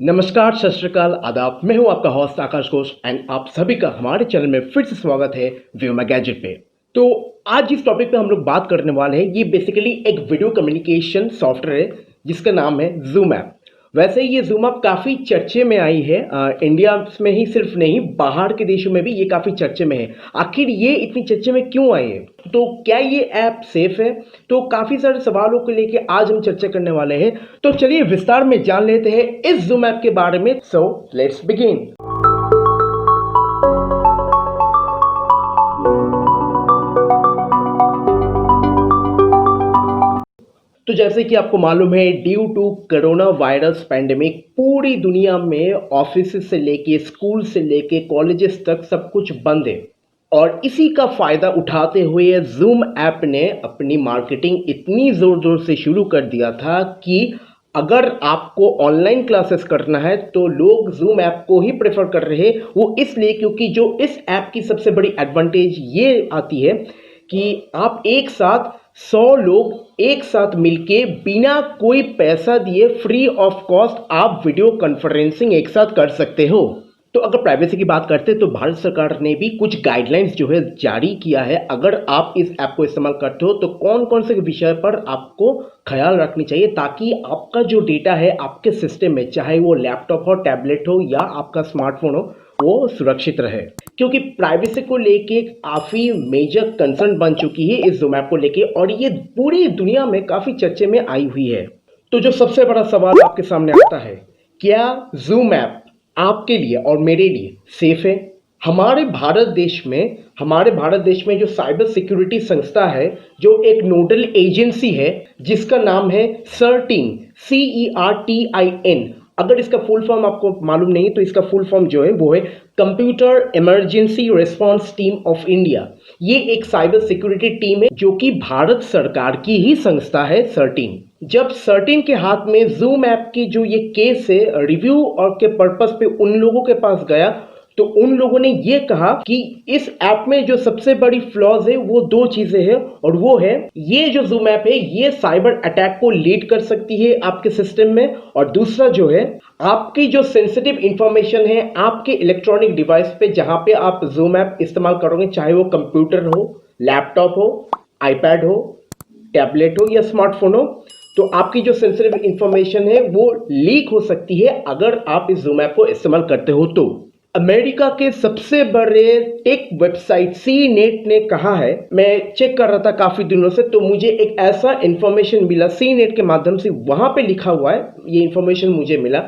नमस्कार, सत श्री अकाल, आदाब। मैं हूं आपका होस्ट आकाश घोष एंड आप सभी का हमारे चैनल में फिर से स्वागत है व्योमा गैजेट पे। तो आज जिस टॉपिक पे हम लोग बात करने वाले हैं ये बेसिकली एक वीडियो कम्युनिकेशन सॉफ्टवेयर है जिसका नाम है जूम ऐप। वैसे ये जूम ऐप काफ़ी चर्चे में आई है, इंडिया में ही सिर्फ नहीं बाहर के देशों में भी ये काफ़ी चर्चे में है। आखिर ये इतनी चर्चे में क्यों आई है, तो क्या ये ऐप सेफ है, तो काफ़ी सारे सवालों को लेके आज हम चर्चा करने वाले हैं। तो चलिए विस्तार में जान लेते हैं इस जूम ऐप के बारे में। So let's begin. तो जैसे कि आपको मालूम है, due to corona virus pandemic पूरी दुनिया में ऑफिस से लेके स्कूल से लेके कॉलेजेस तक सब कुछ बंद है और इसी का फ़ायदा उठाते हुए जूम ऐप ने अपनी मार्केटिंग इतनी ज़ोर ज़ोर से शुरू कर दिया था कि अगर आपको ऑनलाइन क्लासेस करना है तो लोग जूम ऐप को ही प्रेफर कर रहे हैं। वो इसलिए क्योंकि जो इस ऐप की सबसे बड़ी एडवांटेज ये आती है कि आप एक साथ 100 लोग एक साथ मिलके बिना कोई पैसा दिए फ्री ऑफ कॉस्ट आप वीडियो कॉन्फ्रेंसिंग एक साथ कर सकते हो। तो अगर प्राइवेसी की बात करते हैं तो भारत सरकार ने भी कुछ गाइडलाइंस जो है जारी किया है। अगर आप इस ऐप को इस्तेमाल करते हो तो कौन कौन से विषय पर आपको ख्याल रखनी चाहिए ताकि आपका जो डेटा है आपके सिस्टम में, चाहे वो लैपटॉप हो, टैबलेट हो या आपका स्मार्टफोन हो, वो सुरक्षित रहे। क्योंकि प्राइवेसी को लेके काफ़ी मेजर कंसर्न बन चुकी है इस जूम ऐप को लेके और ये पूरी दुनिया में काफ़ी चर्चे में आई हुई है। तो जो सबसे बड़ा सवाल आपके सामने आता है, क्या जूम ऐप आपके लिए और मेरे लिए सेफ है? हमारे भारत देश में जो साइबर सिक्योरिटी संस्था है, जो एक नोडल एजेंसी है जिसका नाम है सर्टिन, CERTIN। अगर इसका फुल फॉर्म आपको मालूम नहीं तो इसका फुल फॉर्म जो है वो है computer emergency response team of India. ये एक साइबर सिक्योरिटी टीम है जो कि भारत सरकार की ही संस्था है सर्टिन। जब सर्टिन के हाथ में जूम ऐप की जो ये केस है रिव्यू और के पर्पस पे उन लोगों के पास गया तो उन लोगों ने ये कहा कि इस ऐप में जो सबसे बड़ी फ्लॉज है वो दो चीजें हैं और वो है ये जो जूम ऐप है ये साइबर अटैक को लीड कर सकती है आपके सिस्टम में, और दूसरा जो है आपकी जो सेंसिटिव इंफॉर्मेशन है आपके इलेक्ट्रॉनिक डिवाइस पे जहां पे आप जूम ऐप इस्तेमाल करोगे, चाहे वो कंप्यूटर हो, लैपटॉप हो, आईपैड हो, टैबलेट हो या स्मार्टफोन हो, तो आपकी जो सेंसिटिव इंफॉर्मेशन है वो लीक हो सकती है अगर आप इस जूम ऐप को इस्तेमाल करते हो। तो अमेरिका के सबसे बड़े टेक वेबसाइट सी नेट ने कहा है, मैं चेक कर रहा था काफी दिनों से तो मुझे एक ऐसा इंफॉर्मेशन मिला सी नेट के माध्यम से, वहां पे लिखा हुआ है, ये इंफॉर्मेशन मुझे मिला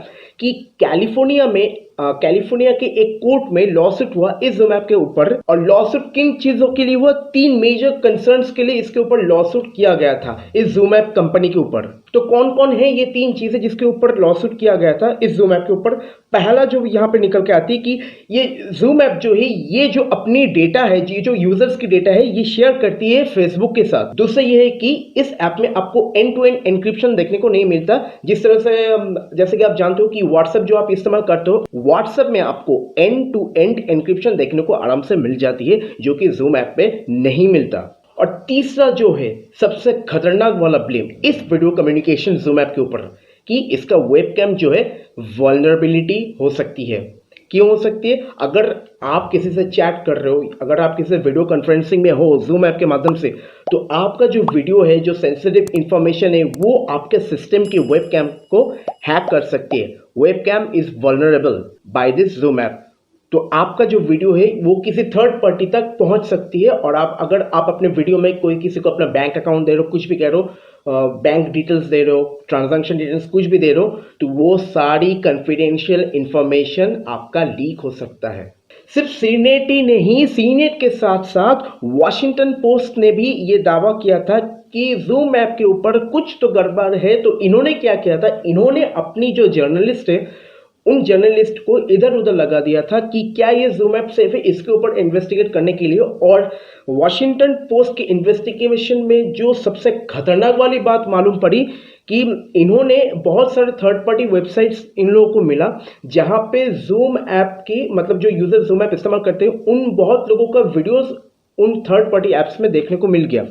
कि कैलिफोर्निया के एक कोर्ट में लॉसूट हुआ इस जूम ऐप के ऊपर। और लॉसूट किन चीजों के लिए हुआ? 3 मेजर कंसर्न्स के लिए इसके ऊपर लॉसूट किया गया था इस जूम ऐप कंपनी के ऊपर। तो कौन कौन है ये 3 चीजें जिसके ऊपर लॉसूट किया गया था इस जूम ऐप के ऊपर? पहला जो यहाँ पे निकल के आती है कि ये जूम ऐप जो है ये जो अपनी डेटा है, ये जो यूजर्स की डेटा है ये शेयर करती है फेसबुक के साथ। दूसरा ये है कि इस ऐप में आपको एंड टू एंड एन्क्रिप्शन देखने को नहीं मिलता, जिस तरह से जैसे कि आप जानते हो कि व्हाट्सएप जो आप इस्तेमाल करते हो, व्हाट्सएप में आपको एंड टू एंड एन्क्रिप्शन देखने को आराम से मिल जाती है जो कि जूम ऐप पे नहीं मिलता। और तीसरा जो है सबसे खतरनाक वाला ब्लेम इस वीडियो कम्युनिकेशन जूम ऐप के ऊपर कि इसका वेबकैम जो है वल्नरेबिलिटी हो सकती है। क्यों हो सकती है? अगर आप किसी से चैट कर रहे हो, अगर आप किसी से वीडियो कॉन्फ्रेंसिंग में हो जूम ऐप के माध्यम से, तो आपका जो वीडियो है, जो सेंसिटिव इंफॉर्मेशन है वो आपके सिस्टम की वेबकैम को हैक कर सकती है। Webcam is vulnerable by this Zoom app. तो आपका जो वीडियो है वो किसी थर्ड पार्टी तक पहुंच सकती है और अगर आप अपने वीडियो में कोई किसी को अपना बैंक अकाउंट दे रहे हो, कुछ भी कह रहे हो, बैंक डिटेल्स दे रहे हो, ट्रांजैक्शन डिटेल्स कुछ भी दे रहे हो, तो वो सारी कॉन्फिडेंशियल इंफॉर्मेशन आपका लीक हो सकता है। सिर्फ सीनेट ही नहीं, सीनेट के साथ साथ वॉशिंगटन पोस्ट ने भी ये दावा किया था कि जूम ऐप के ऊपर कुछ तो गड़बड़ है। तो इन्होंने क्या किया था, इन्होंने अपनी जो जर्नलिस्ट है उन जर्नलिस्ट को इधर उधर लगा दिया था कि क्या ये जूम ऐप सेफ है, इसके ऊपर इन्वेस्टिगेट करने के लिए। और वॉशिंगटन पोस्ट के इन्वेस्टिगेशन में जो सबसे खतरनाक वाली बात मालूम पड़ी कि इन्होंने बहुत सारे थर्ड पार्टी वेबसाइट्स इन लोगों को मिला जहां पे जूम ऐप की, मतलब जो यूजर जूम ऐप इस्तेमाल करते हैं उन बहुत लोगों का वीडियोस उन थर्ड पार्टी ऐप्स में देखने को मिल गया।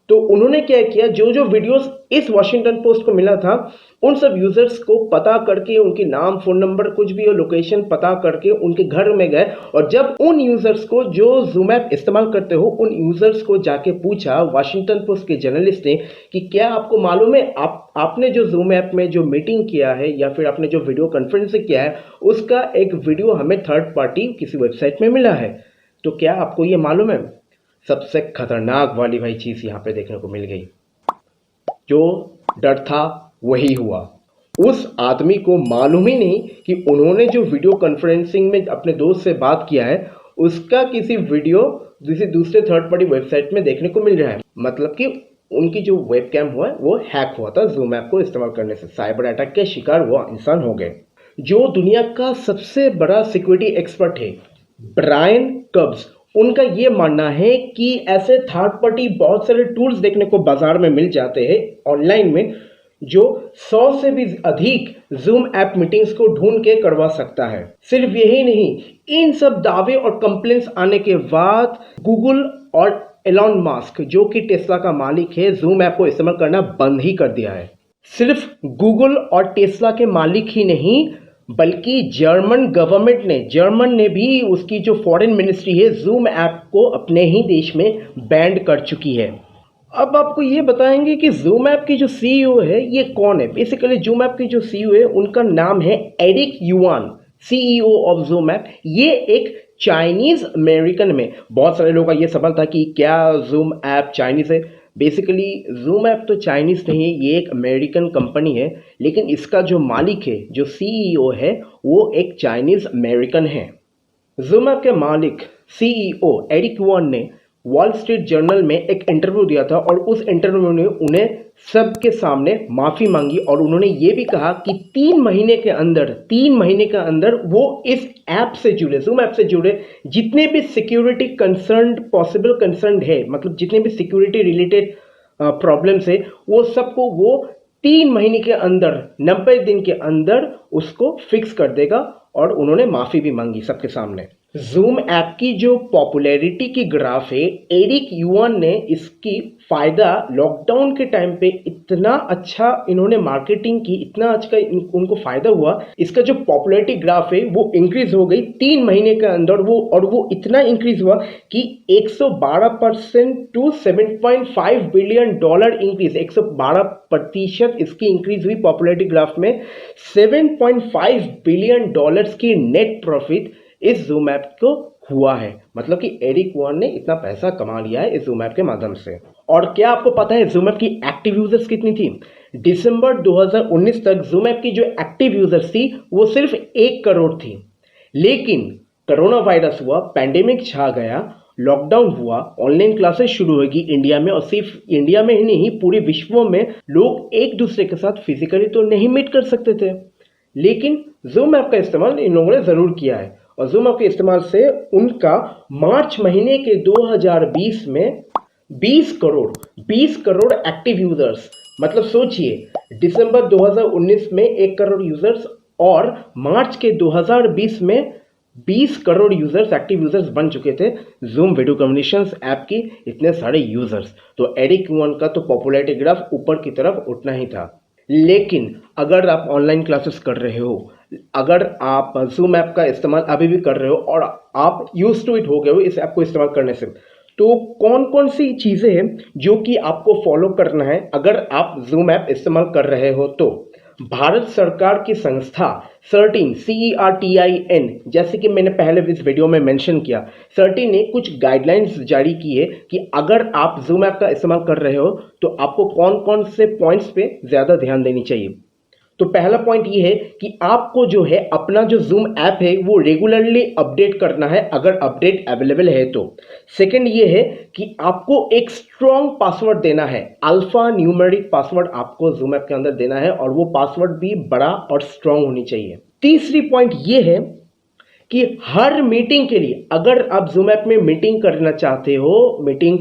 तो उन्होंने क्या किया, जो जो वीडियोस इस वॉशिंगटन पोस्ट को मिला था उन सब यूजर्स को पता करके, उनके नाम, फोन नंबर, कुछ भी हो, लोकेशन पता करके उनके घर में गए और जब उन यूजर्स को जो जूम ऐप इस्तेमाल करते हो उन यूजर्स को जाके पूछा वॉशिंगटन पोस्ट के जर्नलिस्ट ने कि क्या आपको मालूम है आपने जो जूम ऐप में जो मीटिंग किया है या फिर आपने जो वीडियो कॉन्फ्रेंसिंग किया है उसका एक वीडियो हमें थर्ड पार्टी किसी वेबसाइट में मिला है, तो क्या आपको ये मालूम है? सबसे खतरनाक वाली भाई चीज यहाँ पे देखने को मिल गई। जो डर था वही हुआ। उस आदमी को मालूम ही नहीं कि उन्होंने जो वीडियो कॉन्फ्रेंसिंग में अपने दोस्त से बात किया है उसका किसी वीडियो किसी दूसरे थर्ड पार्टी वेबसाइट में देखने को मिल रहा है। मतलब कि उनकी जो वेबकैम हुआ वो हैक हुआ था जूम ऐप को इस्तेमाल करने से। साइबर अटैक के शिकार वो इंसान हो गए। जो दुनिया का सबसे बड़ा सिक्योरिटी एक्सपर्ट है ब्रायन कब्स, उनका ये मानना है कि ऐसे थर्ड पार्टी बहुत सारे टूल्स देखने को बाजार में मिल जाते हैं ऑनलाइन में जो 100 से भी अधिक जूम ऐप मीटिंग्स को ढूंढ के करवा सकता है। सिर्फ यही नहीं, इन सब दावे और कंप्लेंट्स आने के बाद गूगल और एलॉन मस्क जो कि टेस्ला का मालिक है जूम ऐप को इस्तेमाल करना बंद ही कर दिया है। सिर्फ गूगल और टेस्ला के मालिक ही नहीं बल्कि जर्मन ने भी उसकी जो फॉरेन मिनिस्ट्री है जूम ऐप को अपने ही देश में बैन कर चुकी है। अब आपको ये बताएंगे कि जूम ऐप की जो सीईओ है ये कौन है। बेसिकली जूम ऐप की जो सीईओ है उनका नाम है Eric Yuan, CEO of Zoom app. ये एक चाइनीज अमेरिकन में बहुत सारे लोगों का ये सवाल था कि क्या जूम ऐप चाइनीज है। बेसिकली जूम ऐप तो चाइनीज नहीं है, ये एक अमेरिकन कंपनी है, लेकिन इसका जो मालिक है जो सीईओ है वो एक चाइनीज अमेरिकन है। जूम ऐप के मालिक सीईओ एरिक युआन ने वॉल स्ट्रीट जर्नल में एक इंटरव्यू दिया था और उस इंटरव्यू में उन्हें सबके सामने माफ़ी मांगी और उन्होंने ये भी कहा कि 3 महीने के अंदर वो इस ऐप से जुड़े, जूम ऐप से जुड़े जितने भी सिक्योरिटी पॉसिबल कंसर्न है, मतलब जितने भी सिक्योरिटी रिलेटेड प्रॉब्लम्स है वो सबको वो 3 महीने के अंदर 90 दिन के अंदर उसको फिक्स कर देगा और उन्होंने माफ़ी भी मांगी सबके सामने। जूम ऐप की जो पॉपुलैरिटी की ग्राफ है, एरिक युआन ने इसकी फ़ायदा लॉकडाउन के टाइम पे इतना अच्छा इन्होंने मार्केटिंग की, इतना अच्छा उनको फ़ायदा हुआ, इसका जो पॉपुलैरिटी ग्राफ है वो इंक्रीज हो गई 3 महीने के अंदर। वो इतना इंक्रीज हुआ कि 112% टू $7.5 बिलियन इंक्रीज, 112% इसकी इंक्रीज हुई पॉपुलैरिटी ग्राफ में। $7.5 बिलियन की नेट प्रॉफिट इस जूम ऐप को हुआ है। मतलब कि एरिक युआन ने इतना पैसा कमा लिया है इस जूम ऐप के माध्यम से। और क्या आपको पता है जूम ऐप की एक्टिव यूजर्स कितनी थी? दिसंबर 2019 तक जूम ऐप की जो एक्टिव यूजर्स थी वो सिर्फ 1 करोड़ थी। लेकिन कोरोना वायरस हुआ, पैंडेमिक छा गया, लॉकडाउन हुआ, ऑनलाइन क्लासेस शुरू होगी इंडिया में, और सिर्फ इंडिया में ही नहीं पूरे विश्व में लोग एक दूसरे के साथ फिजिकली तो नहीं मीट कर सकते थे, लेकिन जूम ऐप का इस्तेमाल इन लोगों ने ज़रूर किया है। और जूम ऐप के इस्तेमाल से उनका मार्च महीने के 2020 में 20 करोड़ एक्टिव यूजर्स, मतलब सोचिए दिसंबर 2019 में 1 करोड़ यूजर्स और मार्च के 2020 में 20 करोड़ यूजर्स, एक्टिव यूजर्स बन चुके थे जूम वीडियो कम्युनिकेशंस ऐप की इतने सारे यूजर्स। तो एरिक युआन का तो पॉपुलैरिटी ग्राफ ऊपर की तरफ उठना ही था। लेकिन अगर आप ऑनलाइन क्लासेस कर रहे हो, अगर आप जूम ऐप का इस्तेमाल अभी भी कर रहे हो और आप यूज टू इट हो गए हो इस ऐप को इस्तेमाल करने से, तो कौन कौन सी चीज़ें हैं जो कि आपको फॉलो करना है अगर आप जूम ऐप इस्तेमाल कर रहे हो। तो भारत सरकार की संस्था सर्टिन, CERTIN, जैसे कि मैंने पहले इस वीडियो में मेंशन किया, सर्टिन ने कुछ गाइडलाइंस जारी की है कि अगर आप जूम ऐप का इस्तेमाल कर रहे हो तो आपको कौन कौन से पॉइंट्स पे ज़्यादा ध्यान देनी चाहिए। तो पहला पॉइंट ये है कि आपको जो है अपना जो जूम ऐप है वो रेगुलरली अपडेट करना है अगर अपडेट अवेलेबल है तो। सेकंड ये है कि आपको एक स्ट्रॉन्ग पासवर्ड देना है, अल्फा न्यूमेरिक पासवर्ड आपको जूम ऐप के अंदर देना है और वो पासवर्ड भी बड़ा और स्ट्रॉन्ग होनी चाहिए। तीसरी पॉइंट ये है कि हर मीटिंग के लिए, अगर आप जूम ऐप में मीटिंग करना चाहते हो, मीटिंग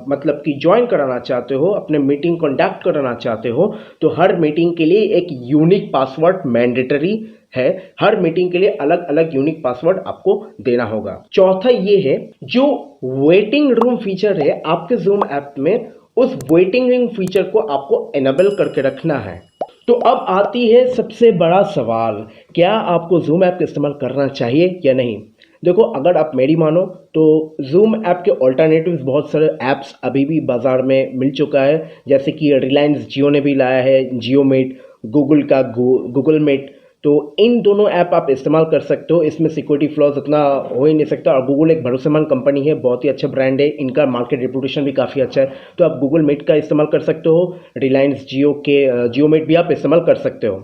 मतलब कि ज्वाइन कराना चाहते हो, अपने मीटिंग कंडक्ट कराना चाहते हो, तो हर मीटिंग के लिए एक यूनिक पासवर्ड मैंडेटरी है। हर मीटिंग के लिए अलग अलग यूनिक पासवर्ड आपको देना होगा। चौथा ये है जो वेटिंग रूम फीचर है आपके जूम ऐप में उस वेटिंग रिंग फीचर को आपको इनेबल करके रखना है। तो अब आती है सबसे बड़ा सवाल, क्या आपको ज़ूम ऐप का इस्तेमाल करना चाहिए या नहीं? देखो, अगर आप मेरी मानो तो ज़ूम ऐप के ऑल्टरनेटिव्स बहुत सारे ऐप्स अभी भी बाज़ार में मिल चुका है, जैसे कि रिलायंस जियो ने भी लाया है जियो मीट, गूगल का गूगल मीट। तो इन दोनों ऐप आप इस्तेमाल कर सकते हो, इसमें सिक्योरिटी फ्लॉज उतना हो ही नहीं सकता, और गूगल एक भरोसेमंद कंपनी है, बहुत ही अच्छा ब्रांड है, इनका मार्केट रेपुटेशन भी काफ़ी अच्छा है। तो आप गूगल मीट का इस्तेमाल कर सकते हो, रिलायंस जियो के जियो मीट भी आप इस्तेमाल कर सकते हो।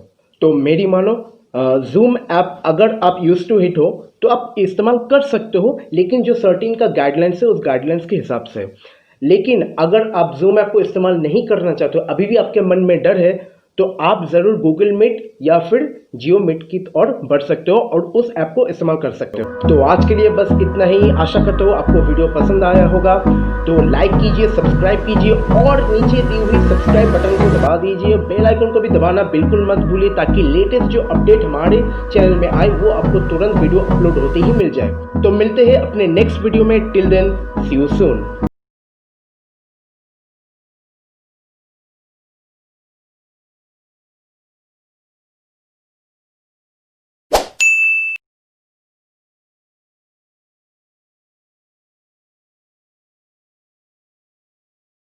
तो मेरी मानो ज़ूम ऐप अगर आप यूज़ टू हिट हो तो आप इस्तेमाल कर सकते हो, लेकिन जो सर्टेन का गाइडलाइंस है उस गाइडलाइंस के हिसाब से। लेकिन अगर आप ज़ूम ऐप को इस्तेमाल नहीं करना चाहते हो, अभी भी आपके मन में डर है, तो आप ज़रूर गूगल मीट या फिर जियो मीट की ओर बढ़ सकते हो और उस ऐप को इस्तेमाल कर सकते हो। तो आज के लिए बस इतना ही। आशा करता हूँ आपको वीडियो पसंद आया होगा, तो लाइक कीजिए, सब्सक्राइब कीजिए और नीचे दी हुई सब्सक्राइब बटन को दबा दीजिए। बेल आइकन को भी दबाना बिल्कुल मत भूलिए, ताकि लेटेस्ट जो अपडेट हमारे चैनल में आए वो आपको तुरंत वीडियो अपलोड होते ही मिल जाए। तो मिलते हैं अपने नेक्स्ट वीडियो में। Till then, see you soon.